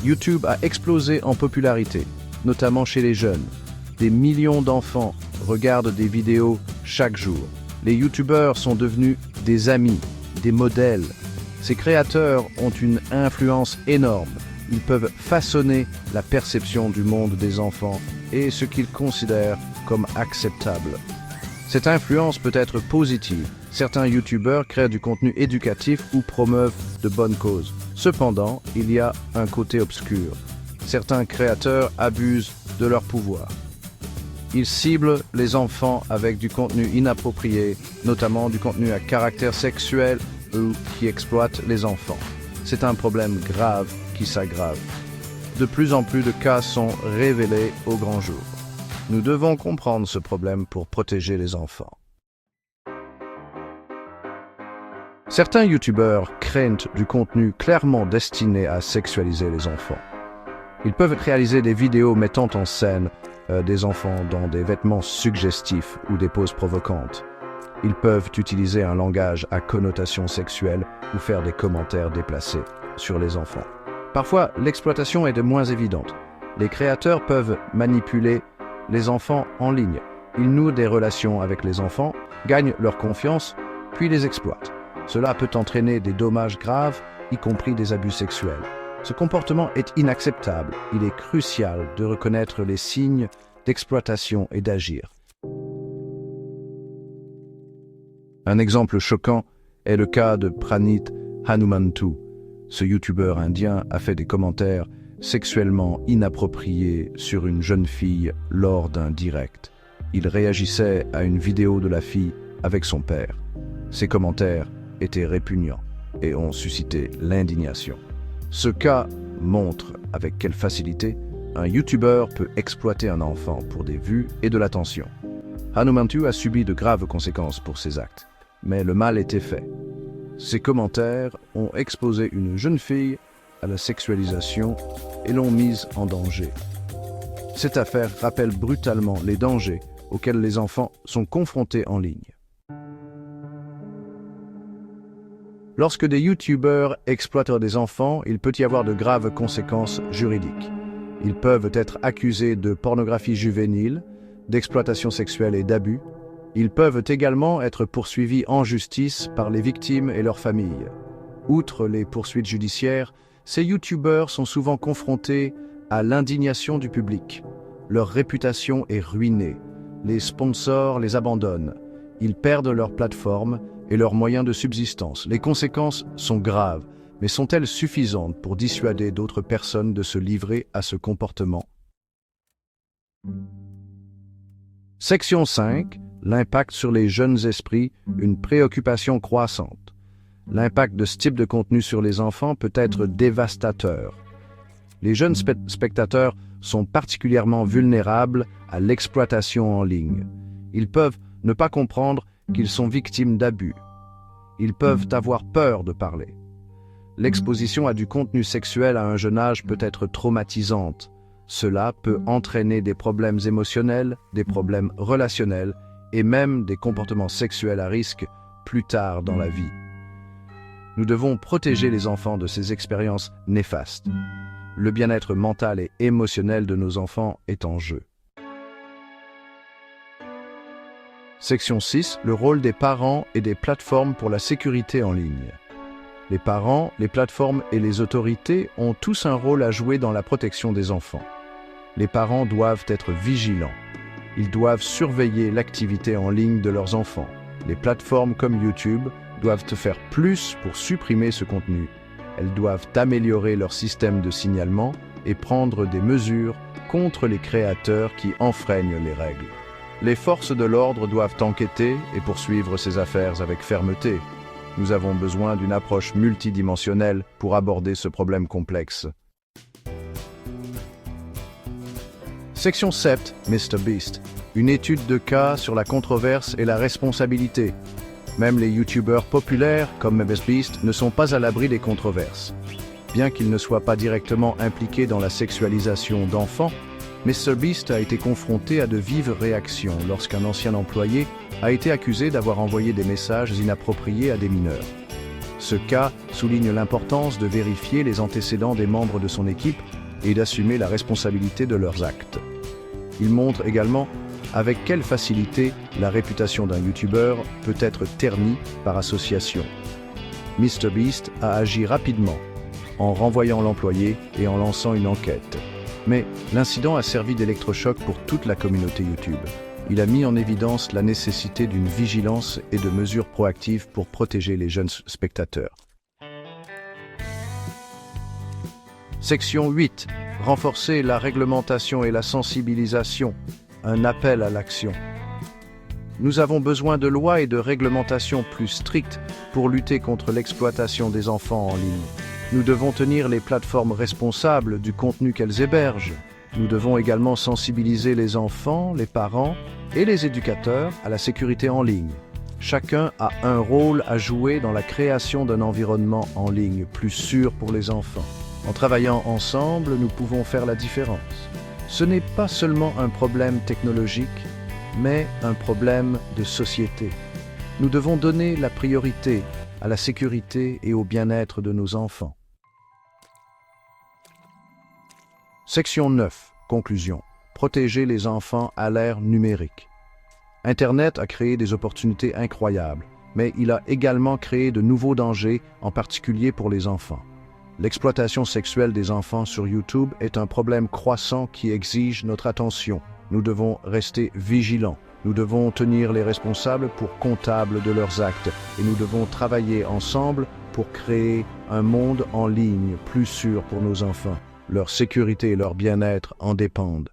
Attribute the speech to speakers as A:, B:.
A: YouTube a explosé en popularité, notamment chez les jeunes. Des millions d'enfants regardent des vidéos chaque jour. Les YouTubeurs sont devenus des amis, des modèles. Ces créateurs ont une influence énorme. Ils peuvent façonner la perception du monde des enfants et ce qu'ils considèrent comme acceptable. Cette influence peut être positive. Certains YouTubeurs créent du contenu éducatif ou promeuvent de bonnes causes. Cependant, il y a un côté obscur. Certains créateurs abusent de leur pouvoir. Ils ciblent les enfants avec du contenu inapproprié, notamment du contenu à caractère sexuel ou qui exploite les enfants. C'est un problème grave qui s'aggrave. De plus en plus de cas sont révélés au grand jour. Nous devons comprendre ce problème pour protéger les enfants. Certains YouTubeurs créent du contenu clairement destiné à sexualiser les enfants. Ils peuvent réaliser des vidéos mettant en scène des enfants dans des vêtements suggestifs ou des poses provocantes. Ils peuvent utiliser un langage à connotation sexuelle ou faire des commentaires déplacés sur les enfants. Parfois, l'exploitation est de moins évidente. Les créateurs peuvent manipuler les enfants en ligne. Ils nouent des relations avec les enfants, gagnent leur confiance, puis les exploitent. Cela peut entraîner des dommages graves, y compris des abus sexuels. Ce comportement est inacceptable. Il est crucial de reconnaître les signes d'exploitation et d'agir. Un exemple choquant est le cas de Pranit Hanumantu. Ce youtubeur indien a fait des commentaires sexuellement inappropriés sur une jeune fille lors d'un direct. Il réagissait à une vidéo de la fille avec son père. Ces commentaires étaient répugnants et ont suscité l'indignation. Ce cas montre avec quelle facilité un youtubeur peut exploiter un enfant pour des vues et de l'attention. Hanumantu a subi de graves conséquences pour ses actes, mais le mal était fait. Ces commentaires ont exposé une jeune fille à la sexualisation et l'ont mise en danger. Cette affaire rappelle brutalement les dangers auxquels les enfants sont confrontés en ligne. Lorsque des youtubeurs exploitent des enfants, il peut y avoir de graves conséquences juridiques. Ils peuvent être accusés de pornographie juvénile, d'exploitation sexuelle et d'abus. Ils peuvent également être poursuivis en justice par les victimes et leurs familles. Outre les poursuites judiciaires, ces youtubeurs sont souvent confrontés à l'indignation du public. Leur réputation est ruinée. Les sponsors les abandonnent. Ils perdent leur plateforme et leurs moyens de subsistance. Les conséquences sont graves, mais sont-elles suffisantes pour dissuader d'autres personnes de se livrer à ce comportement? Section 5. L'impact sur les jeunes esprits, une préoccupation croissante. L'impact de ce type de contenu sur les enfants peut être dévastateur. Les jeunes spectateurs sont particulièrement vulnérables à l'exploitation en ligne. Ils peuvent ne pas comprendre qu'ils sont victimes d'abus. Ils peuvent avoir peur de parler. L'exposition à du contenu sexuel à un jeune âge peut être traumatisante. Cela peut entraîner des problèmes émotionnels, des problèmes relationnels et même des comportements sexuels à risque plus tard dans la vie. Nous devons protéger les enfants de ces expériences néfastes. Le bien-être mental et émotionnel de nos enfants est en jeu. Section 6. Le rôle des parents et des plateformes pour la sécurité en ligne. Les parents, les plateformes et les autorités ont tous un rôle à jouer dans la protection des enfants. Les parents doivent être vigilants. Ils doivent surveiller l'activité en ligne de leurs enfants. Les plateformes comme YouTube doivent faire plus pour supprimer ce contenu. Elles doivent améliorer leur système de signalement et prendre des mesures contre les créateurs qui enfreignent les règles. Les forces de l'ordre doivent enquêter et poursuivre ces affaires avec fermeté. Nous avons besoin d'une approche multidimensionnelle pour aborder ce problème complexe. Section 7. MrBeast. Une étude de cas sur la controverse et la responsabilité. Même les youtubeurs populaires comme MrBeast ne sont pas à l'abri des controverses. Bien qu'ils ne soient pas directement impliqués dans la sexualisation d'enfants, MrBeast a été confronté à de vives réactions lorsqu'un ancien employé a été accusé d'avoir envoyé des messages inappropriés à des mineurs. Ce cas souligne l'importance de vérifier les antécédents des membres de son équipe et d'assumer la responsabilité de leurs actes. Il montre également avec quelle facilité la réputation d'un YouTuber peut être ternie par association. MrBeast a agi rapidement, en renvoyant l'employé et en lançant une enquête. Mais l'incident a servi d'électrochoc pour toute la communauté YouTube. Il a mis en évidence la nécessité d'une vigilance et de mesures proactives pour protéger les jeunes spectateurs. Section 8. Renforcer la réglementation et la sensibilisation. Un appel à l'action. Nous avons besoin de lois et de réglementations plus strictes pour lutter contre l'exploitation des enfants en ligne. Nous devons tenir les plateformes responsables du contenu qu'elles hébergent. Nous devons également sensibiliser les enfants, les parents et les éducateurs à la sécurité en ligne. Chacun a un rôle à jouer dans la création d'un environnement en ligne plus sûr pour les enfants. En travaillant ensemble, nous pouvons faire la différence. Ce n'est pas seulement un problème technologique, mais un problème de société. Nous devons donner la priorité à la sécurité et au bien-être de nos enfants. Section 9. Conclusion. Protéger les enfants à l'ère numérique. Internet a créé des opportunités incroyables, mais il a également créé de nouveaux dangers, en particulier pour les enfants. L'exploitation sexuelle des enfants sur YouTube est un problème croissant qui exige notre attention. Nous devons rester vigilants. Nous devons tenir les responsables pour comptables de leurs actes et nous devons travailler ensemble pour créer un monde en ligne plus sûr pour nos enfants. Leur sécurité et leur bien-être en dépendent.